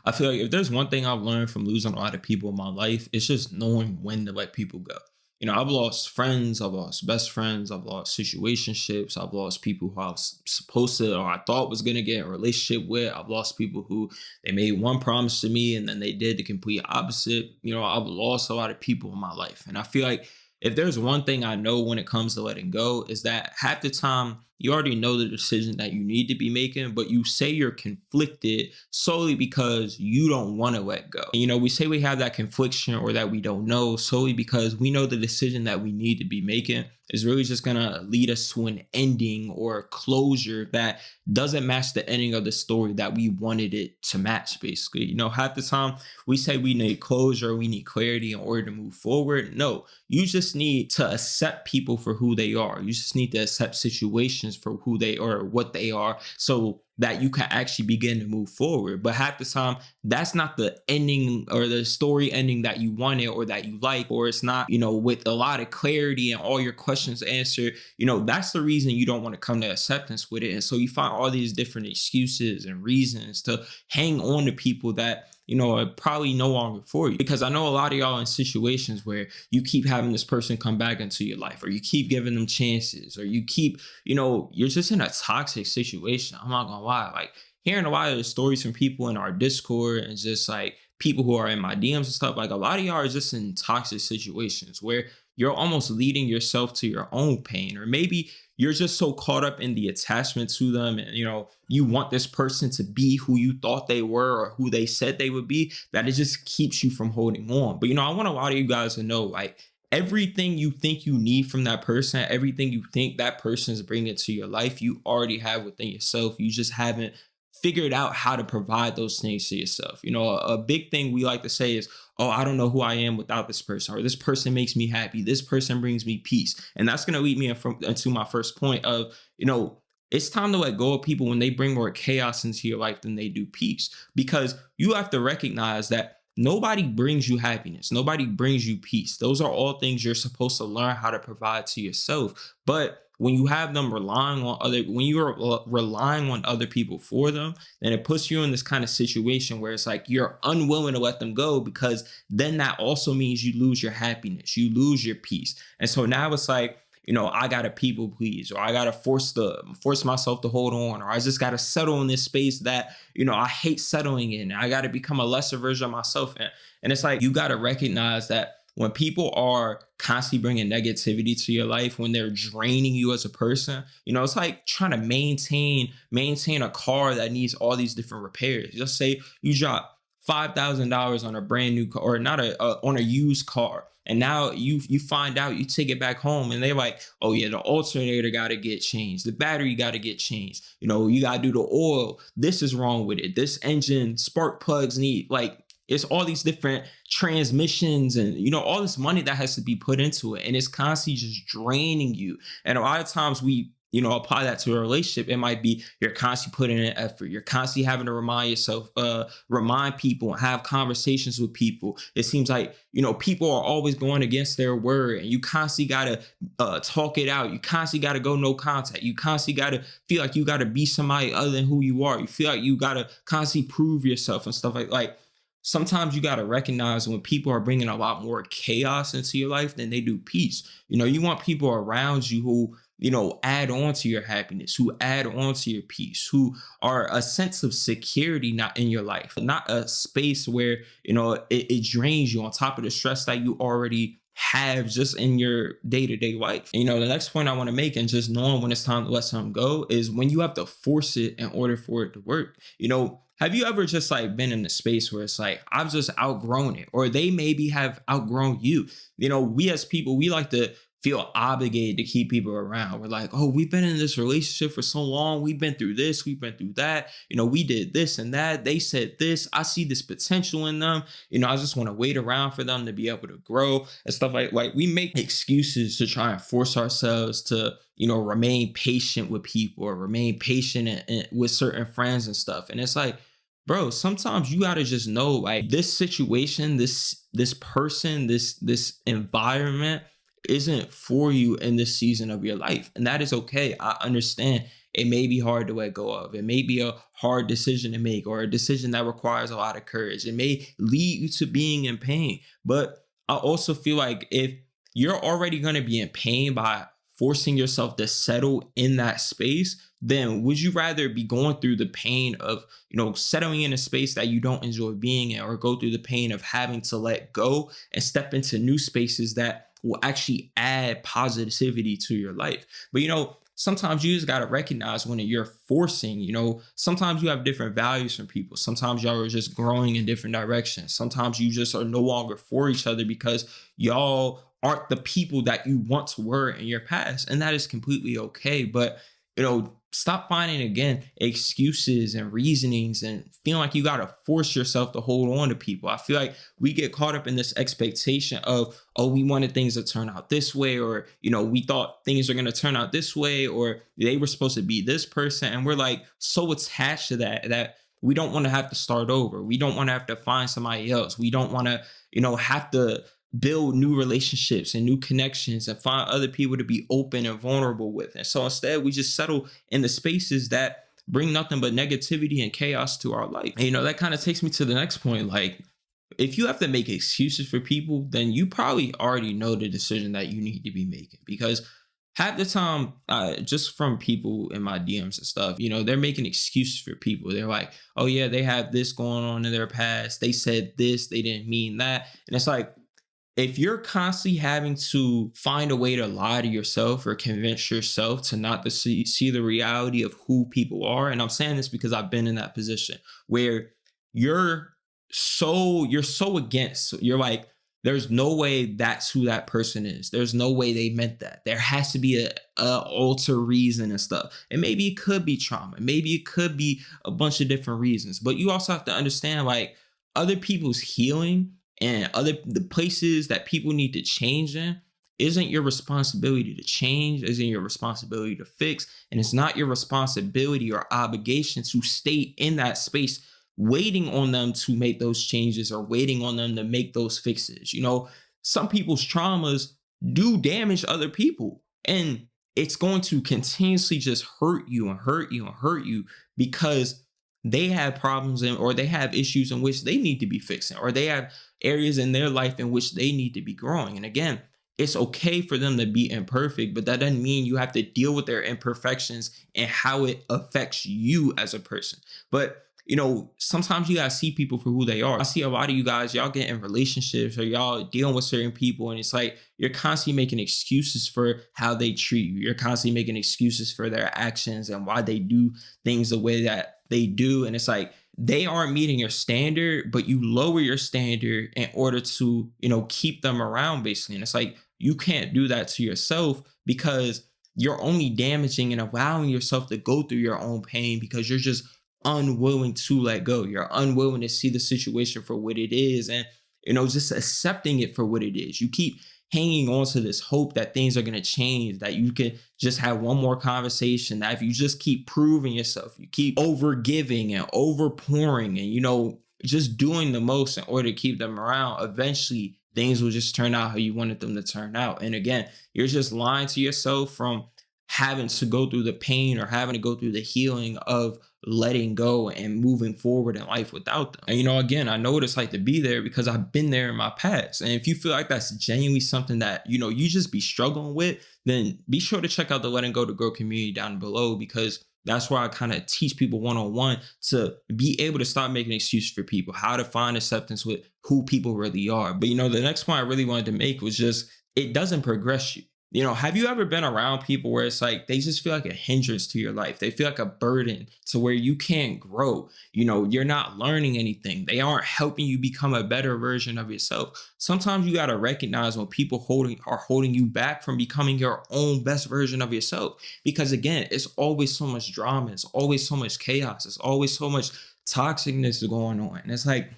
I feel like if there's one thing I've learned from losing a lot of people in my life, it's just knowing when to let people go. I've lost friends, I've lost best friends, I've lost situationships, I've lost people who I was supposed to or I thought was gonna get in a relationship with. I've lost people who they made one promise to me and then they did the complete opposite. I've lost a lot of people in my life. And I feel like if there's one thing I know when it comes to letting go, is that half the time you already know the decision that you need to be making, but you say you're conflicted solely because you don't want to let go. We say we have that confliction or that we don't know solely because we know the decision that we need to be making is really just going to lead us to an ending or a closure that doesn't match the ending of the story that we wanted it to match, basically. Half the time we say we need closure, we need clarity in order to move forward. No, you just need to accept people for who they are. You just need to accept situations for who they are, what they are, so that you can actually begin to move forward. But half the time, that's not the ending or the story ending that you wanted or that you like, or it's not, with a lot of clarity and all your questions answered. That's the reason you don't want to come to acceptance with it. And so you find all these different excuses and reasons to hang on to people that are probably no longer for you. Because I know a lot of y'all in situations where you keep having this person come back into your life, or you keep giving them chances, or you keep, you're just in a toxic situation. I'm not gonna lie. Like, hearing a lot of the stories from people in our Discord and just like people who are in my DMs and stuff, like a lot of y'all are just in toxic situations where you're almost leading yourself to your own pain, or maybe you're just so caught up in the attachment to them and you want this person to be who you thought they were or who they said they would be, that it just keeps you from holding on. But I want a lot of you guys to know, like, everything you think you need from that person, everything you think that person is bringing to your life, you already have within yourself. You just haven't figured out how to provide those things to yourself. A big thing we like to say is, oh, I don't know who I am without this person, or this person makes me happy, this person brings me peace. And that's going to lead me into my first point of, it's time to let go of people when they bring more chaos into your life than they do peace, because you have to recognize that nobody brings you happiness. Nobody brings you peace. Those are all things you're supposed to learn how to provide to yourself. But when you have them when you're relying on other people for them, then it puts you in this kind of situation where it's like you're unwilling to let them go, because then that also means you lose your happiness, you lose your peace. And so now it's like, I gotta people please, or I gotta force myself to hold on, or I just gotta settle in this space that, I hate settling in. I gotta become a lesser version of myself. And it's like, you gotta recognize that when people are constantly bringing negativity to your life, when they're draining you as a person, it's like trying to maintain a car that needs all these different repairs. Just say you drop $5,000 on a brand new car, or not on a used car. And now you find out, you take it back home and they're like, oh yeah, the alternator got to get changed. The battery got to get changed. You got to do the oil. This is wrong with it. This engine spark plugs need, like, it's all these different transmissions and, all this money that has to be put into it. And it's constantly just draining you. And a lot of times we, apply that to a relationship. It might be you're constantly putting in effort. You're constantly having to remind people and have conversations with people. It seems like, people are always going against their word, and you constantly got to talk it out. You constantly got to go no contact. You constantly got to feel like you got to be somebody other than who you are. You feel like you got to constantly prove yourself and stuff like. Sometimes you got to recognize when people are bringing a lot more chaos into your life than they do peace. You want people around you who, add on to your happiness, who add on to your peace, who are a sense of security, not in your life, not a space where, it drains you on top of the stress that you already have just in your day-to-day life. The next point I want to make, and just knowing when it's time to let something go, is when you have to force it in order for it to work. Have you ever just like been in a space where it's like, I've just outgrown it, or they maybe have outgrown you? We as people, we like to feel obligated to keep people around. We're like, oh, we've been in this relationship for so long. We've been through this, we've been through that. We did this and that. They said this. I see this potential in them. I just want to wait around for them to be able to grow and stuff like we make excuses to try and force ourselves to, remain patient with people, or remain patient with certain friends and stuff. And it's like, bro, sometimes you got to just know, like, this situation, this person, this environment isn't for you in this season of your life. And that is okay. I understand. it may be hard to let go of. It may be a hard decision to make, or a decision that requires a lot of courage. It may lead you to being in pain. But I also feel like if you're already going to be in pain by forcing yourself to settle in that space, then would you rather be going through the pain of, settling in a space that you don't enjoy being in, or go through the pain of having to let go and step into new spaces that will actually add positivity to your life? But sometimes you just got to recognize when you're forcing. Sometimes you have different values from people. Sometimes y'all are just growing in different directions. Sometimes you just are no longer for each other because y'all aren't the people that you once were in your past. And that is completely okay. But, stop finding, again, excuses and reasonings and feeling like you got to force yourself to hold on to people. I feel like we get caught up in this expectation of, oh, we wanted things to turn out this way, or, we thought things are going to turn out this way, or they were supposed to be this person. And we're like so attached to that we don't want to have to start over. We don't want to have to find somebody else. We don't want to, have to build new relationships and new connections and find other people to be open and vulnerable with. And so instead, we just settle in the spaces that bring nothing but negativity and chaos to our life. And, that kind of takes me to the next point. Like, if you have to make excuses for people, then you probably already know the decision that you need to be making. Because half the time, just from people in my DMs and stuff, they're making excuses for people. They're like, oh yeah, they have this going on in their past. They said this, they didn't mean that. And it's like, if you're constantly having to find a way to lie to yourself or convince yourself to not to see the reality of who people are, and I'm saying this because I've been in that position where you're so against, you're like, there's no way that's who that person is. There's no way they meant that. There has to be a alter reason and stuff. And maybe it could be trauma. Maybe it could be a bunch of different reasons. But you also have to understand, like, other people's healing and the places that people need to change in isn't your responsibility to change, isn't your responsibility to fix, and it's not your responsibility or obligation to stay in that space waiting on them to make those changes or waiting on them to make those fixes. Some people's traumas do damage other people, and it's going to continuously just hurt you and hurt you and hurt you because they have problems or they have issues in which they need to be fixing, or they have areas in their life in which they need to be growing. And again, it's okay for them to be imperfect, but that doesn't mean you have to deal with their imperfections and how it affects you as a person. But sometimes you gotta see people for who they are. I see a lot of you guys, y'all get in relationships or y'all dealing with certain people, and it's like you're constantly making excuses for how they treat you. You're constantly making excuses for their actions and why they do things the way that they do. And it's like they aren't meeting your standard, but you lower your standard in order to, keep them around, basically. And it's like you can't do that to yourself because you're only damaging and allowing yourself to go through your own pain because you're just unwilling to let go. You're unwilling to see the situation for what it is and, just accepting it for what it is. You keep hanging on to this hope that things are going to change, that you can just have one more conversation, that if you just keep proving yourself, you keep over giving and over pouring and, just doing the most in order to keep them around, eventually things will just turn out how you wanted them to turn out. And again, you're just lying to yourself from having to go through the pain or having to go through the healing of letting go and moving forward in life without them. And, again, I know what it's like to be there because I've been there in my past. And if you feel like that's genuinely something that, you just be struggling with, then be sure to check out the Letting Go to Grow community down below, because that's where I kind of teach people one-on-one to be able to stop making excuses for people, how to find acceptance with who people really are. But, the next point I really wanted to make was just, it doesn't progress you. Have you ever been around people where it's like they just feel like a hindrance to your life? They feel like a burden to where you can't grow. You're not learning anything. They aren't helping you become a better version of yourself. Sometimes you got to recognize when people are holding you back from becoming your own best version of yourself. Because again, it's always so much drama. It's always so much chaos. It's always so much toxicness going on. And it's like,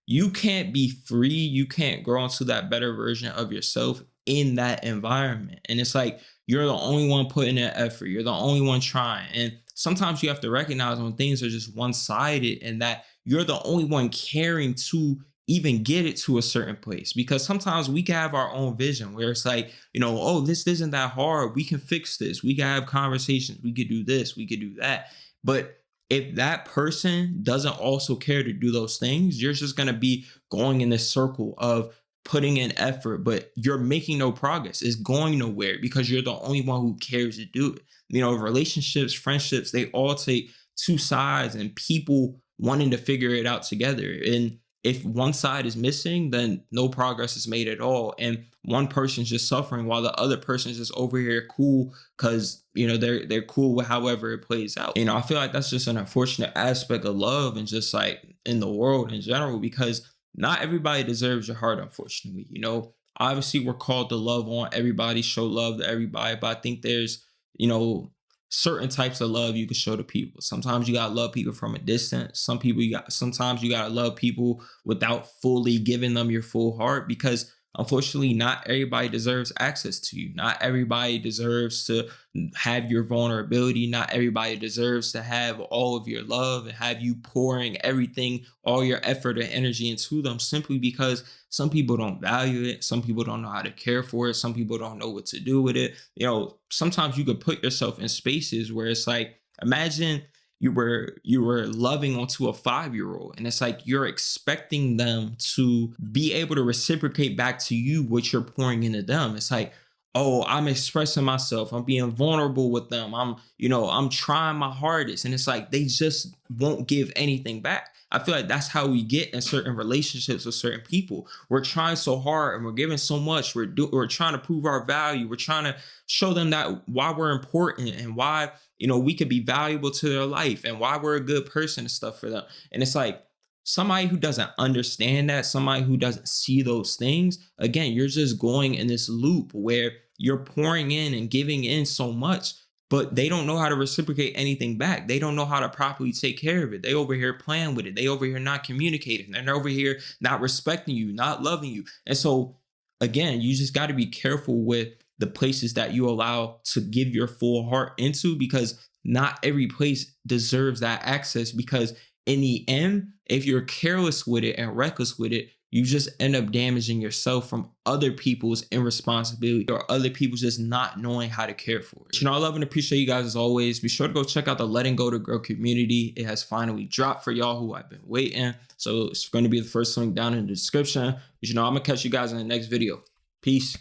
you can't be free. You can't grow into that better version of yourself in that environment. And it's like, you're the only one putting in effort. You're the only one trying. And sometimes you have to recognize when things are just one-sided and that you're the only one caring to even get it to a certain place, because sometimes we can have our own vision where it's like, oh, this isn't that hard, we can fix this, we can have conversations, we could do this, we could do that. But if that person doesn't also care to do those things, you're just going to be going in this circle of putting in effort, but you're making no progress. It's going nowhere because you're the only one who cares to do it. Relationships, friendships, they all take two sides and people wanting to figure it out together. And if one side is missing, then no progress is made at all. And one person's just suffering while the other person is just over here cool because they're cool with however it plays out. I feel like that's just an unfortunate aspect of love and just like in the world in general, because not everybody deserves your heart, unfortunately. Obviously we're called to love on everybody, show love to everybody, but I think there's, certain types of love you can show to people. Sometimes you gotta love people from a distance. Sometimes you gotta love people without fully giving them your full heart, because unfortunately not everybody deserves access to you. Not everybody deserves to have your vulnerability. Not everybody deserves to have all of your love and have you pouring everything, all your effort and energy into them, simply because some people don't value it. Some people don't know how to care for it. Some people don't know what to do with it. Sometimes you could put yourself in spaces where it's like, imagine you were loving onto a 5-year-old, and it's like you're expecting them to be able to reciprocate back to you what you're pouring into them. It's like, oh, I'm expressing myself, I'm being vulnerable with them, I'm trying my hardest, and it's like they just won't give anything back. I feel like that's how we get in certain relationships with certain people. We're trying so hard and we're giving so much. We're trying to prove our value. We're trying to show them that why we're important and why we could be valuable to their life and why we're a good person and stuff for them. And it's like somebody who doesn't understand that, somebody who doesn't see those things, again, you're just going in this loop where you're pouring in and giving in so much, but they don't know how to reciprocate anything back. They don't know how to properly take care of it. They over here playing with it. They over here not communicating. They're over here not respecting you, not loving you. And so again, you just got to be careful with the places that you allow to give your full heart into, because not every place deserves that access. Because in the end, if you're careless with it and reckless with it, you just end up damaging yourself from other people's irresponsibility or other people just not knowing how to care for it. I love and appreciate you guys as always. Be sure to go check out the Letting Go to Grow community. It has finally dropped for y'all who I've been waiting. So it's going to be the first link down in the description. I'm going to catch you guys in the next video. Peace.